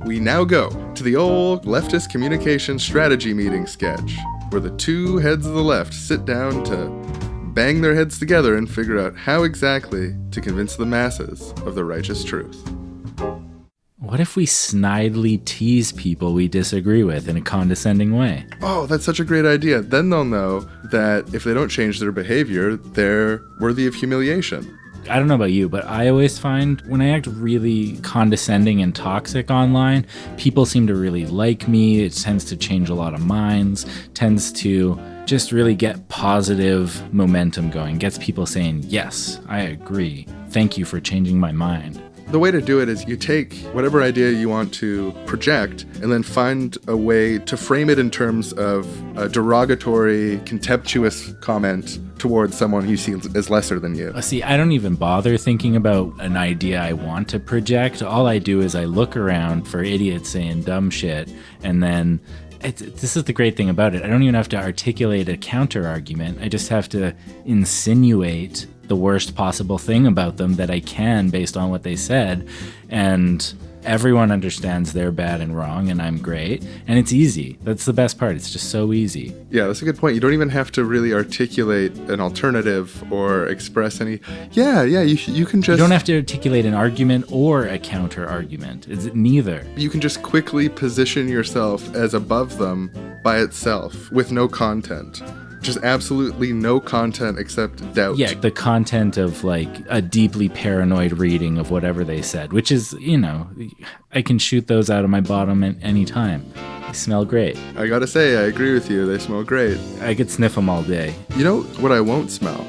we now go to the old leftist communication strategy meeting sketch, where the two heads of the left sit down to bang their heads together and figure out how exactly to convince the masses of the righteous truth. What if we snidely tease people we disagree with in a condescending way? Oh, that's such a great idea. Then they'll know that if they don't change their behavior, they're worthy of humiliation. I don't know about you, but I always find when I act really condescending and toxic online, people seem to really like me. It tends to change a lot of minds, tends to just really get positive momentum going, gets people saying, yes, I agree. Thank you for changing my mind. The way to do it is you take whatever idea you want to project and then find a way to frame it in terms of a derogatory, contemptuous comment towards someone you see as lesser than you. See, I don't even bother thinking about an idea I want to project. All I do is I look around for idiots saying dumb shit, and then this is the great thing about it. I don't even have to articulate a counter argument. I just have to insinuate the worst possible thing about them that I can based on what they said, and everyone understands they're bad and wrong and I'm great, and it's easy. That's the best part. It's just so easy. Yeah, that's a good point. You don't even have to really articulate an alternative or express any... You can just... You don't have to articulate an argument or a counter argument. It's neither. You can just quickly position yourself as above them by itself with no content. Just absolutely no content except doubt. Yeah, the content of like a deeply paranoid reading of whatever they said, which is, I can shoot those out of my bottom at any time. They smell great. I gotta say, I agree with you. They smell great. I could sniff them all day. You know what I won't smell?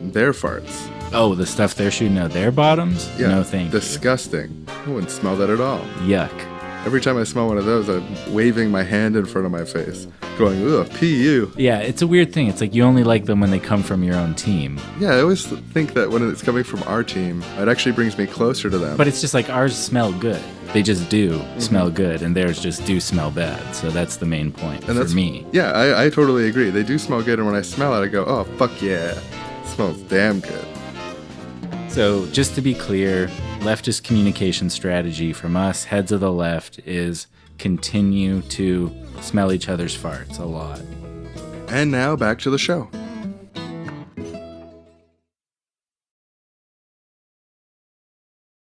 Their farts. Oh, the stuff they're shooting out their bottoms? Yeah, no thank you. Disgusting. I wouldn't smell that at all. Yuck. Every time I smell one of those, I'm waving my hand in front of my face, going, ugh, P.U. Yeah, it's a weird thing. It's like you only like them when they come from your own team. Yeah, I always think that when it's coming from our team, it actually brings me closer to them. But it's just like ours smell good. They just do smell good, and theirs just do smell bad. So that's the main point and for me. Yeah, I totally agree. They do smell good, and when I smell it, I go, oh, fuck yeah. It smells damn good. So just to be clear, leftist communication strategy from us, heads of the left, is continue to smell each other's farts a lot. And now back to the show.